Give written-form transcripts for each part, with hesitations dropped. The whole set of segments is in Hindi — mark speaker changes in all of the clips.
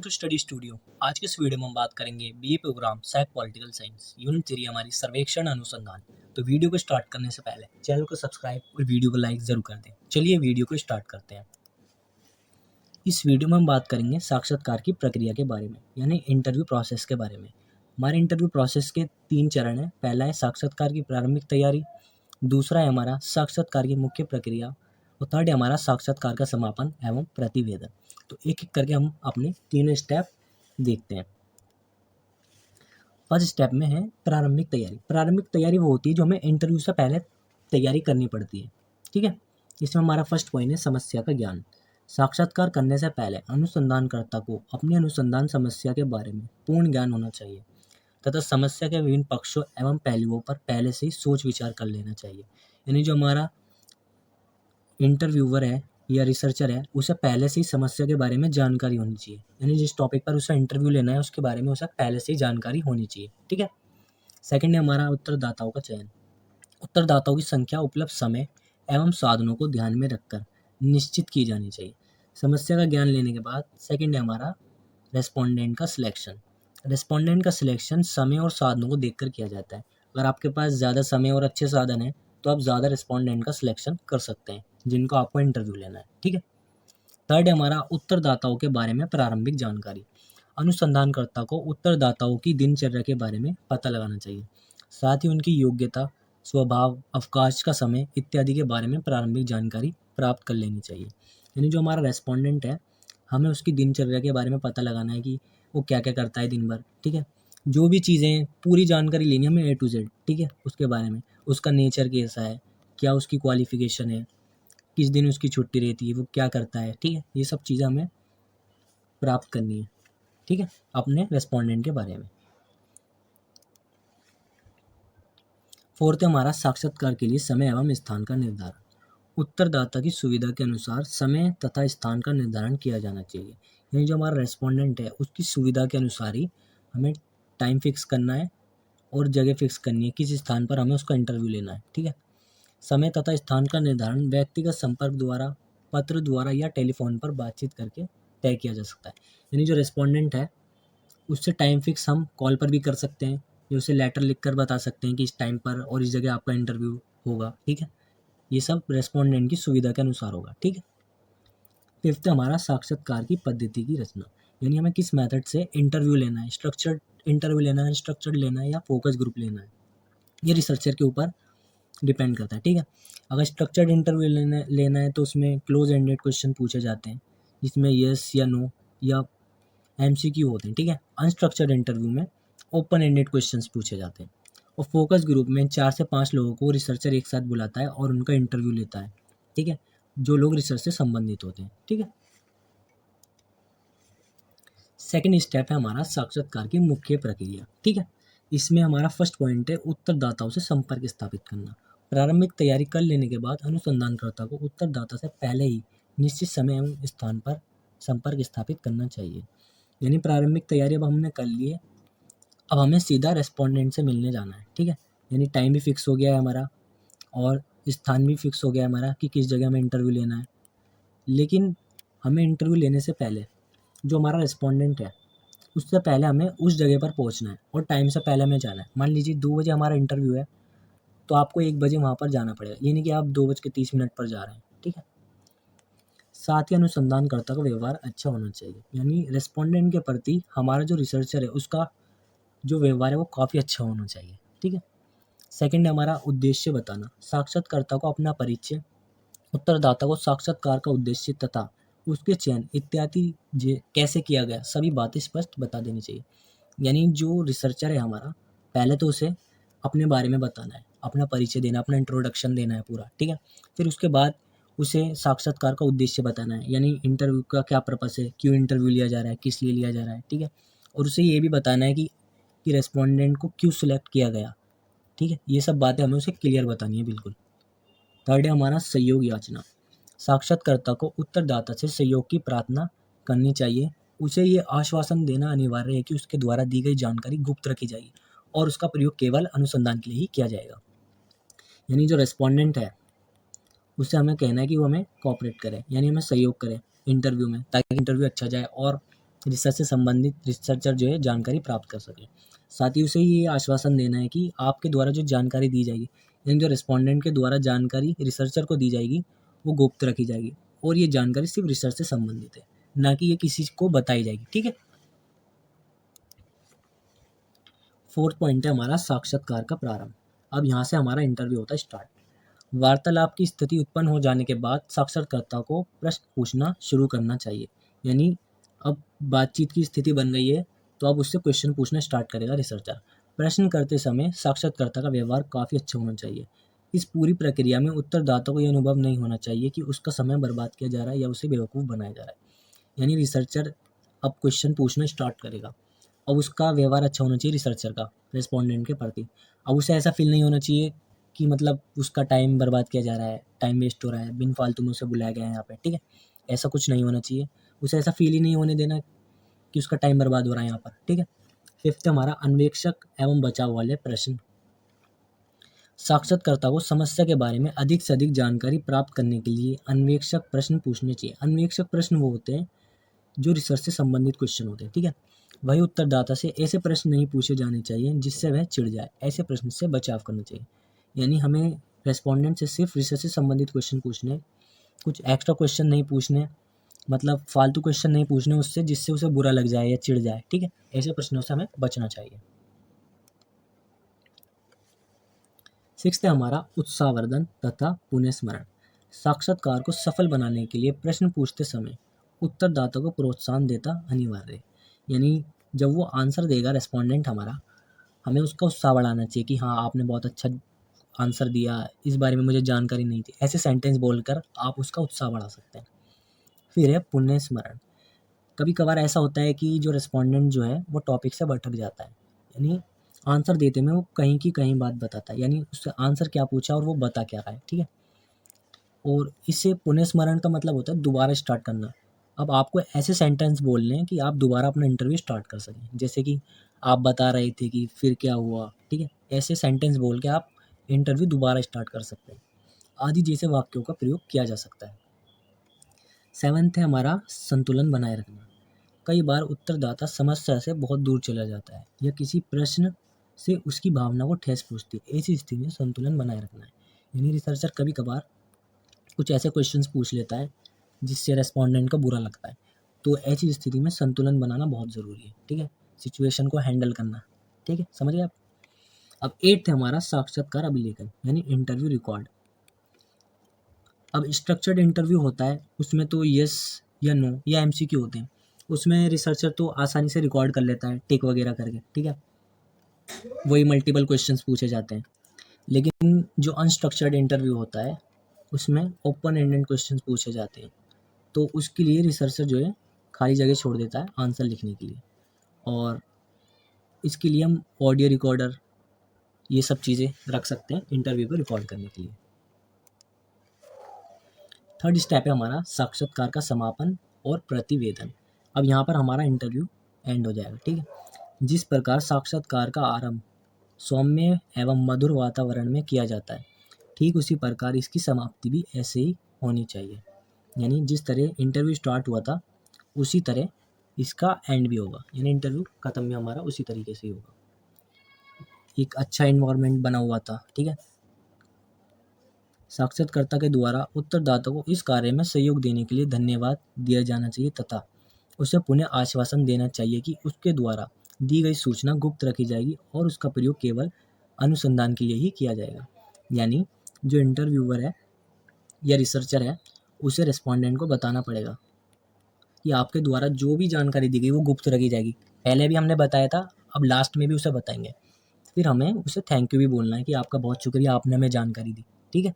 Speaker 1: To study studio. आज के इस वीडियो में हम बात करेंगे बीए प्रोग्राम सैक पॉलिटिकल साइंस यूनिट 3 हमारी सर्वेक्षण अनुसंधान। तो वीडियो को स्टार्ट करने से पहले चैनल को सब्सक्राइब और वीडियो को लाइक जरूर कर दें। चलिए वीडियो को स्टार्ट करते हैं। इस वीडियो में हम बात करेंगे साक्षात्कार की प्रक्रिया के बारे में, यानी इंटरव्यू प्रोसेस के बारे में। हमारे इंटरव्यू प्रोसेस के 3 चरण हैं। पहला है साक्षात्कार की प्रारंभिक तैयारी, दूसरा है हमारा साक्षात्कार की मुख्य प्रक्रिया और थर्ड है हमारा साक्षात्कार का समापन एवं प्रतिवेदन। तो एक एक करके हम अपने तीनों स्टेप देखते हैं। फर्स्ट स्टेप में है प्रारंभिक तैयारी। प्रारंभिक तैयारी वो होती है जो हमें इंटरव्यू से पहले तैयारी करनी पड़ती है। ठीक है, इसमें हमारा फर्स्ट पॉइंट है समस्या का ज्ञान। साक्षात्कार करने से पहले अनुसंधानकर्ता को अपनी अनुसंधान समस्या के बारे में पूर्ण ज्ञान होना चाहिए तथा समस्या के विभिन्न पक्षों एवं पहलुओं पर पहले से ही सोच विचार कर लेना चाहिए। यानी जो हमारा इंटरव्यूअर है या रिसर्चर है, उसे पहले से ही समस्या के बारे में जानकारी होनी चाहिए। यानी जिस टॉपिक पर उसे इंटरव्यू लेना है उसके बारे में उसे पहले से ही जानकारी होनी चाहिए। ठीक है। सेकंड है हमारा उत्तरदाताओं का चयन। उत्तरदाताओं की संख्या उपलब्ध समय एवं साधनों को ध्यान में रखकर निश्चित की जानी चाहिए। समस्या का ज्ञान लेने के बाद सेकंड है हमारा रेस्पोंडेंट का सिलेक्शन। रेस्पोंडेंट का सिलेक्शन समय और साधनों को देखकर किया जाता है। अगर आपके पास ज़्यादा समय और अच्छे साधन हैं तो आप ज़्यादा रेस्पोंडेंट का सिलेक्शन कर सकते हैं जिनको आपको इंटरव्यू लेना है। ठीक है। थर्ड है हमारा उत्तरदाताओं के बारे में प्रारंभिक जानकारी। अनुसंधानकर्ता को उत्तरदाताओं की दिनचर्या के बारे में पता लगाना चाहिए, साथ ही उनकी योग्यता, स्वभाव, अवकाश का समय इत्यादि के बारे में प्रारंभिक जानकारी प्राप्त कर लेनी चाहिए। यानी जो हमारा रेस्पोंडेंट है, हमें उसकी दिनचर्या के बारे में पता लगाना है कि वो क्या क्या करता है दिन भर। ठीक है, जो भी चीज़ें पूरी जानकारी लेनी है हमें A to Z। ठीक है, उसके बारे में उसका नेचर कैसा है, क्या उसकी क्वालिफिकेशन है, किस दिन उसकी छुट्टी रहती है, वो क्या करता है। ठीक है, ये सब चीज़ें हमें प्राप्त करनी है। ठीक है, अपने रेस्पोंडेंट के बारे में। फोर्थ है हमारा साक्षात्कार के लिए समय एवं स्थान का निर्धारण। उत्तरदाता की सुविधा के अनुसार समय तथा स्थान का निर्धारण किया जाना चाहिए। यानी जो हमारा रेस्पोंडेंट है उसकी सुविधा के अनुसार ही हमें टाइम फिक्स करना है और जगह फिक्स करनी है, किस स्थान पर हमें उसका इंटरव्यू लेना है। ठीक है। समय तथा स्थान का निर्धारण व्यक्तिगत संपर्क द्वारा, पत्र द्वारा या टेलीफोन पर बातचीत करके तय किया जा सकता है। यानी जो रेस्पोंडेंट है उससे टाइम फिक्स हम कॉल पर भी कर सकते हैं या उसे लेटर लिख कर बता सकते हैं कि इस टाइम पर और इस जगह आपका इंटरव्यू होगा। ठीक है, ये सब रेस्पोंडेंट की सुविधा के अनुसार होगा। ठीक है। फिफ्थ हमारा साक्षात्कार की पद्धति की रचना। यानी हमें किस मेथड से इंटरव्यू लेना है, स्ट्रक्चर्ड इंटरव्यू लेना है, अनस्ट्रक्चर्ड लेना है या फोकस ग्रुप लेना है, ये रिसर्चर के ऊपर डिपेंड करता है। ठीक है। अगर स्ट्रक्चर्ड इंटरव्यू लेना है तो उसमें क्लोज एंडेड क्वेश्चन पूछे जाते हैं जिसमें यस या नो या MCQ होते हैं। ठीक है। अनस्ट्रक्चर्ड इंटरव्यू में ओपन एंडेड क्वेश्चंस पूछे जाते हैं। और फोकस ग्रुप में 4 से 5 लोगों को रिसर्चर एक साथ बुलाता है और उनका इंटरव्यू लेता है। ठीक है, जो लोग रिसर्च से संबंधित होते हैं। ठीक है। सेकंड स्टेप है हमारा साक्षात्कार की मुख्य प्रक्रिया। ठीक है, इसमें हमारा फर्स्ट पॉइंट है उत्तरदाताओं से संपर्क स्थापित करना। प्रारंभिक तैयारी कर लेने के बाद अनुसंधानकर्ता को उत्तरदाता से पहले ही निश्चित समय एवं स्थान पर संपर्क स्थापित करना चाहिए। यानी प्रारंभिक तैयारी अब हमने कर ली है, अब हमें सीधा रेस्पोंडेंट से मिलने जाना है। ठीक है, यानी टाइम भी फिक्स हो गया है हमारा और स्थान भी फिक्स हो गया है हमारा कि किस जगह हमें इंटरव्यू लेना है। लेकिन हमें इंटरव्यू लेने से पहले जो हमारा रेस्पोंडेंट है उससे पहले हमें उस जगह पर पहुंचना है और टाइम से पहले हमें जाना है। मान लीजिए 2 बजे हमारा इंटरव्यू है तो आपको 1 बजे वहाँ पर जाना पड़ेगा, ये नहीं कि आप 2:30 पर जा रहे हैं। ठीक है। साथ ही अनुसंधानकर्ता का व्यवहार अच्छा होना चाहिए। यानी रेस्पोंडेंट के प्रति हमारा जो रिसर्चर है उसका जो व्यवहार है वो काफ़ी अच्छा होना चाहिए। ठीक है। सेकंड है हमारा उद्देश्य बताना। साक्षात्कर्ता को अपना परिचय, उत्तरदाता को साक्षात्कार का उद्देश्य तथा उसके चयन इत्यादि कैसे किया गया, सभी बातें स्पष्ट बता देनी चाहिए। यानी जो रिसर्चर है हमारा, पहले तो उसे अपने बारे में बताना है, अपना परिचय देना, अपना इंट्रोडक्शन देना है पूरा। ठीक है। फिर उसके बाद उसे साक्षात्कार का उद्देश्य बताना है, यानी इंटरव्यू का क्या पर्पस है, क्यों इंटरव्यू लिया जा रहा है, किस लिए लिया जा रहा है। ठीक है। और उसे ये भी बताना है कि रेस्पोंडेंट को क्यों सिलेक्ट किया गया। ठीक है, ये सब बातें हमें उसे क्लियर बतानी है बिल्कुल। थर्ड है हमारा सहयोग याचना। साक्षात्कर्ता को उत्तरदाता से सहयोग की प्रार्थना करनी चाहिए। उसे ये आश्वासन देना अनिवार्य है कि उसके द्वारा दी गई जानकारी गुप्त रखी जाएगी और उसका प्रयोग केवल अनुसंधान के लिए ही किया जाएगा। यानी जो रेस्पोंडेंट है उससे हमें कहना है कि वो हमें कोऑपरेट करे, यानी हमें सहयोग करे इंटरव्यू में, ताकि इंटरव्यू अच्छा जाए और रिसर्च से संबंधित रिसर्चर जो है जानकारी प्राप्त कर सके। साथ ही उसे ये आश्वासन देना है कि आपके द्वारा जो जानकारी दी जाएगी, यानी जो रिस्पोंडेंट के द्वारा जानकारी रिसर्चर को दी जाएगी, वो गुप्त रखी जाएगी और ये जानकारी सिर्फ रिसर्च से संबंधित है, ना कि ये किसी को बताई जाएगी। ठीक है। फोर्थ पॉइंट है हमारा साक्षात्कार का प्रारंभ। अब यहाँ से हमारा इंटरव्यू होता है स्टार्ट। वार्तालाप की स्थिति उत्पन्न हो जाने के बाद साक्षात्कारकर्ता को प्रश्न पूछना शुरू करना चाहिए। यानी अब बातचीत की स्थिति बन गई है, तो अब उससे क्वेश्चन पूछना स्टार्ट करेगा रिसर्चर। प्रश्न करते समय साक्षात्कारकर्ता का व्यवहार काफ़ी अच्छा होना चाहिए। इस पूरी प्रक्रिया में उत्तरदाता को यह अनुभव नहीं होना चाहिए कि उसका समय बर्बाद किया जा रहा है या उसे बेवकूफ़ बनाया जा रहा है। यानी रिसर्चर अब क्वेश्चन पूछना स्टार्ट करेगा। अब उसका व्यवहार अच्छा होना चाहिए रिसर्चर का रिस्पोंडेंट के प्रति। अब उसे ऐसा फील नहीं होना चाहिए कि मतलब उसका टाइम बर्बाद किया जा रहा है, टाइम वेस्ट हो रहा है, बिन फालतू में उसे बुलाया गया है यहाँ पे। ठीक है, ऐसा कुछ नहीं होना चाहिए। उसे ऐसा फील ही नहीं होने देना कि उसका टाइम बर्बाद हो रहा है यहाँ पर। ठीक है। फिफ्थ हमारा अन्वेषक एवं बचाव वाले प्रश्न। साक्षात्कारकर्ता को समस्या के बारे में अधिक से अधिक जानकारी प्राप्त करने के लिए अन्वेषक प्रश्न पूछने चाहिए। अन्वेषक प्रश्न वो होते हैं जो रिसर्च से संबंधित क्वेश्चन होते हैं। ठीक है। वही उत्तरदाता से ऐसे प्रश्न नहीं पूछे जाने चाहिए जिससे वह चिढ़ जाए। ऐसे प्रश्न से बचाव करना चाहिए। यानी हमें रेस्पोंडेंट से सिर्फ रिसर्च से संबंधित क्वेश्चन पूछने, कुछ एक्स्ट्रा क्वेश्चन नहीं पूछने, मतलब फालतू क्वेश्चन नहीं पूछने उससे जिससे उसे बुरा लग जाए या चिढ़ जाए। ठीक है, ऐसे प्रश्नों से हमें बचना चाहिए। सिक्स्थ है हमारा उत्साहवर्धन तथा पुनःस्मरण। साक्षात्कार को सफल बनाने के लिए प्रश्न पूछते समय उत्तरदाता को प्रोत्साहन देता अनिवार्य है। यानी जब वो आंसर देगा रेस्पोंडेंट हमारा, हमें उसका उत्साह बढ़ाना चाहिए कि हाँ आपने बहुत अच्छा आंसर दिया, इस बारे में मुझे जानकारी नहीं थी। ऐसे सेंटेंस बोलकर आप उसका उत्साह बढ़ा सकते हैं। फिर है पुण्य स्मरण। कभी कभार ऐसा होता है कि जो रिस्पोंडेंट जो है वो टॉपिक से भटक जाता है, यानी आंसर देते में वो कहीं की कहीं बात बताता है, यानी उससे आंसर क्या पूछा और वो बता क्या रहा है। ठीक है। और इससे पुण्य स्मरण का मतलब होता है दोबारा स्टार्ट करना। अब आपको ऐसे सेंटेंस बोलने हैं कि आप दोबारा अपना इंटरव्यू स्टार्ट कर सकें, जैसे कि आप बता रहे थे कि फिर क्या हुआ। ठीक है, ऐसे सेंटेंस बोल के आप इंटरव्यू दोबारा स्टार्ट कर सकते हैं। आदि जैसे वाक्यों का प्रयोग किया जा सकता है। सेवन्थ है हमारा संतुलन बनाए रखना। कई बार उत्तरदाता समस्या से बहुत दूर चला जाता है या किसी प्रश्न से उसकी भावना को ठेस पहुँचती है। ऐसी स्थिति में संतुलन बनाए रखना है। यानी रिसर्चर कभी कभार कुछ ऐसे क्वेश्चंस पूछ लेता है जिससे रेस्पोंडेंट को बुरा लगता है, तो ऐसी स्थिति में संतुलन बनाना बहुत ज़रूरी है। ठीक है, सिचुएशन को हैंडल करना। ठीक है, समझिए आप। अब एट्थ है हमारा साक्षात्कार अभिलेखन, यानी इंटरव्यू रिकॉर्ड। अब स्ट्रक्चर्ड इंटरव्यू होता है, उसमें तो यस या नो या एमसीक्यू होते हैं। उसमें रिसर्चर तो आसानी से रिकॉर्ड कर लेता है टिक वगैरह करके। ठीक है, वही मल्टीपल क्वेश्चंस पूछे जाते हैं। लेकिन जो अनस्ट्रक्चर्ड इंटरव्यू होता है उसमें ओपन एंडेड क्वेश्चंस पूछे जाते हैं, तो उसके लिए रिसर्चर जो है खाली जगह छोड़ देता है आंसर लिखने के लिए। और इसके लिए हम ऑडियो रिकॉर्डर ये सब चीज़ें रख सकते हैं इंटरव्यू को रिकॉर्ड करने के लिए। थर्ड स्टेप है हमारा साक्षात्कार का समापन और प्रतिवेदन। अब यहाँ पर हमारा इंटरव्यू एंड हो जाएगा। ठीक है, जिस प्रकार साक्षात्कार का आरंभ सौम्य एवं मधुर वातावरण में किया जाता है, ठीक उसी प्रकार इसकी समाप्ति भी ऐसे ही होनी चाहिए। यानी जिस तरह इंटरव्यू स्टार्ट हुआ था उसी तरह इसका एंड भी होगा, यानी इंटरव्यू ख़त्म भी हमारा उसी तरीके से ही होगा। एक अच्छा एनवायरनमेंट बना हुआ था। ठीक है, साक्षात्कारकर्ता के द्वारा उत्तरदाता को इस कार्य में सहयोग देने के लिए धन्यवाद दिया जाना चाहिए तथा उसे पुनः आश्वासन देना चाहिए कि उसके द्वारा दी गई सूचना गुप्त रखी जाएगी और उसका प्रयोग केवल अनुसंधान के लिए ही किया जाएगा। यानी जो इंटरव्यूअर है या रिसर्चर है उसे रेस्पोंडेंट को बताना पड़ेगा कि आपके द्वारा जो भी जानकारी दी गई वो गुप्त रखी जाएगी। पहले भी हमने बताया था, अब लास्ट में भी उसे बताएंगे। फिर हमें उसे थैंक यू भी बोलना है कि आपका बहुत शुक्रिया, आपने हमें जानकारी दी। ठीक है।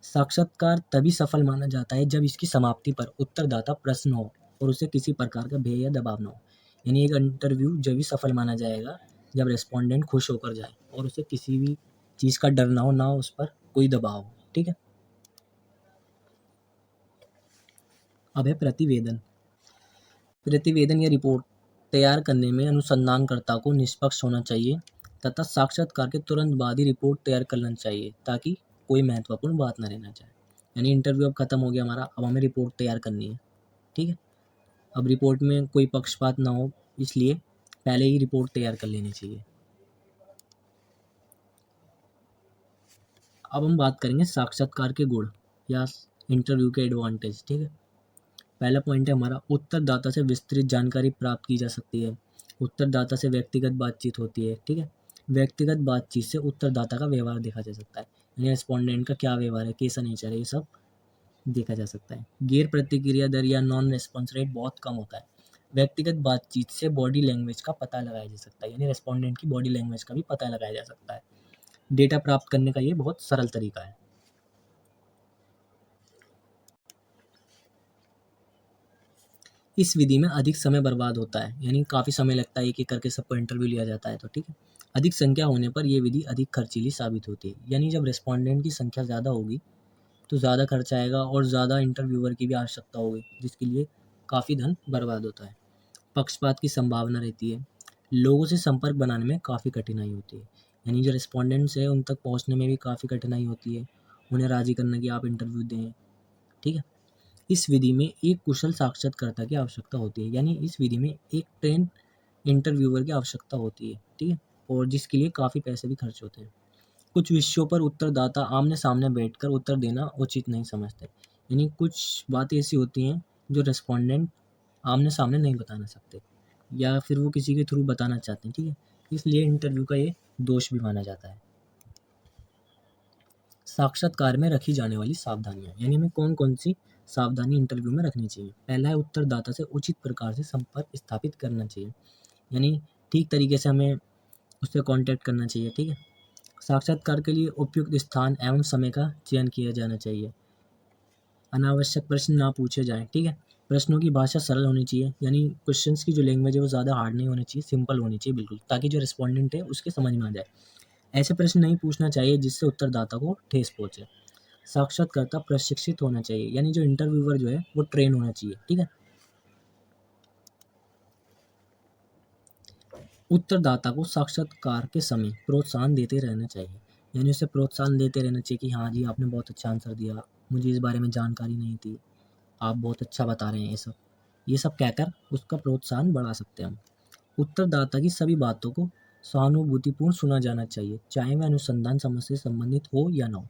Speaker 1: साक्षात्कार तभी सफल माना जाता है जब इसकी समाप्ति पर उत्तरदाता प्रश्न हो और उसे किसी प्रकार का भय या दबाव न हो। यानी एक इंटरव्यू जब भी सफल माना जाएगा जब रेस्पोंडेंट खुश होकर जाए और उसे किसी भी चीज़ का डर ना हो, ना उस पर कोई दबाव हो। ठीक है। अब है प्रतिवेदन। प्रतिवेदन या रिपोर्ट तैयार करने में अनुसंधानकर्ता को निष्पक्ष होना चाहिए तथा साक्षात्कार के तुरंत बाद ही रिपोर्ट तैयार करना चाहिए ताकि कोई महत्वपूर्ण बात न रहना चाहिए। यानी इंटरव्यू अब खत्म हो गया हमारा, अब हमें रिपोर्ट तैयार करनी है। ठीक है, अब रिपोर्ट में कोई पक्षपात ना हो, इसलिए पहले ही रिपोर्ट तैयार कर लेनी चाहिए। अब हम बात करेंगे साक्षात्कार के गुण या इंटरव्यू के एडवांटेज। ठीक है, पहला पॉइंट है हमारा, उत्तरदाता से विस्तृत जानकारी प्राप्त की जा सकती है। उत्तरदाता से व्यक्तिगत बातचीत होती है। ठीक है, व्यक्तिगत बातचीत से उत्तरदाता का व्यवहार देखा जा सकता है, यानी रेस्पोंडेंट का क्या व्यवहार है, कैसा नेचर है, ये सब देखा जा सकता है। गैर प्रतिक्रिया दर या नॉन रेस्पॉन्स रेट बहुत कम होता है। व्यक्तिगत बातचीत से बॉडी लैंग्वेज का पता लगाया जा सकता है, यानी रेस्पोंडेंट की बॉडी लैंग्वेज का भी पता लगाया जा सकता है। डेटा प्राप्त करने का ये बहुत सरल तरीका है। इस विधि में अधिक समय बर्बाद होता है, यानी काफ़ी समय लगता है, एक-एक करके सबको इंटरव्यू लिया जाता है, तो ठीक है। अधिक संख्या होने पर ये विधि अधिक खर्चीली साबित होती है, यानी जब रेस्पोंडेंट की संख्या ज़्यादा होगी तो ज़्यादा खर्चा आएगा और ज़्यादा इंटरव्यूअर की भी आवश्यकता होगी, जिसके लिए काफ़ी धन बर्बाद होता है। पक्षपात की संभावना रहती है, लोगों से संपर्क बनाने में काफ़ी कठिनाई होती है, यानी जो रेस्पोंडेंट्स हैं उन तक पहुँचने में भी काफ़ी कठिनाई होती है, उन्हें राज़ी करना कि आप इंटरव्यू दें, ठीक है। इस विधि में एक कुशल साक्षात्कारकर्ता की आवश्यकता होती है, यानी इस विधि में एक ट्रेन इंटरव्यूअर की आवश्यकता होती है, ठीक है, और जिसके लिए काफ़ी पैसे भी खर्च होते हैं। कुछ विषयों पर उत्तरदाता आमने-सामने बैठकर उत्तर देना उचित नहीं समझते, यानी कुछ बातें ऐसी होती हैं जो रेस्पोंडेंट आमने-सामने नहीं बताना सकते या फिर वो किसी के थ्रू बताना चाहते हैं, ठीक है, इसलिए इंटरव्यू का ये दोष भी माना जाता है। साक्षात्कार में रखी जाने वाली सावधानियाँ, यानी हमें कौन-कौन सी सावधानी इंटरव्यू में रखनी चाहिए। पहला है, उत्तरदाता से उचित प्रकार से संपर्क स्थापित करना चाहिए, यानी ठीक तरीके से हमें उससे कॉन्टैक्ट करना चाहिए, ठीक है। साक्षात्कार के लिए उपयुक्त स्थान एवं समय का चयन किया जाना चाहिए। अनावश्यक प्रश्न ना पूछे जाएँ, ठीक है। प्रश्नों की भाषा सरल होनी चाहिए, यानी क्वेश्चंस की जो लैंग्वेज है वो ज़्यादा हार्ड नहीं होनी चाहिए, सिंपल होनी चाहिए बिल्कुल, ताकि जो रिस्पोंडेंट है उसके समझ में आ जाए। ऐसे प्रश्न नहीं पूछना चाहिए जिससे उत्तरदाता को ठेस पहुँचे। साक्षात्कारकर्ता प्रशिक्षित होना चाहिए, यानी जो इंटरव्यूअर जो है वो ट्रेन होना चाहिए, ठीक है। उत्तरदाता को साक्षात्कार के समय प्रोत्साहन देते रहना चाहिए, यानी उसे प्रोत्साहन देते रहना चाहिए कि हाँ जी, आपने बहुत अच्छा आंसर दिया, मुझे इस बारे में जानकारी नहीं थी, आप बहुत अच्छा बता रहे हैं, ये सब कहकर उसका प्रोत्साहन बढ़ा सकते हैं हम। उत्तरदाता की सभी बातों को सहानुभूतिपूर्ण सुना जाना चाहिए, चाहे वह अनुसंधान समस्या से संबंधित हो या ना हो।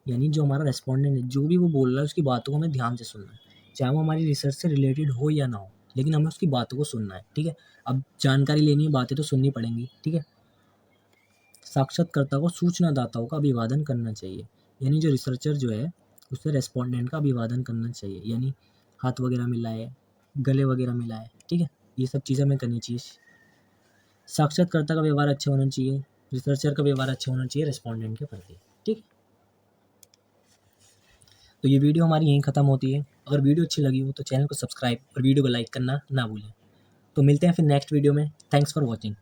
Speaker 1: यानी जो हमारा रेस्पोंडेंट है, जो भी वो बोल रहा है, उसकी बातों को हमें ध्यान से सुनना है, चाहे वो हमारी रिसर्च से रिलेटेड हो या ना हो, लेकिन हमें उसकी बातों को सुनना है, ठीक है। अब जानकारी लेनी है, बातें तो सुननी पड़ेंगी, ठीक है। साक्षात्कर्ता को सूचनादाताओं का अभिवादन करना चाहिए, यानी जो रिसर्चर जो है उसे रेस्पोंडेंट का अभिवादन करना चाहिए, यानी हाथ वगैरह मिलाए, गले वगैरह मिलाए, ठीक है। ये सब चीज़ें हमें करनी चाहिए। साक्षात्कर्ता का व्यवहार अच्छा होना चाहिए, रिसर्चर का व्यवहार अच्छा होना चाहिए रेस्पोंडेंट के प्रति, ठीक। तो ये वीडियो हमारी यहीं ख़त्म होती है। अगर वीडियो अच्छी लगी हो तो चैनल को सब्सक्राइब और वीडियो को लाइक करना ना भूलें। तो मिलते हैं फिर नेक्स्ट वीडियो में। Thanks for watching.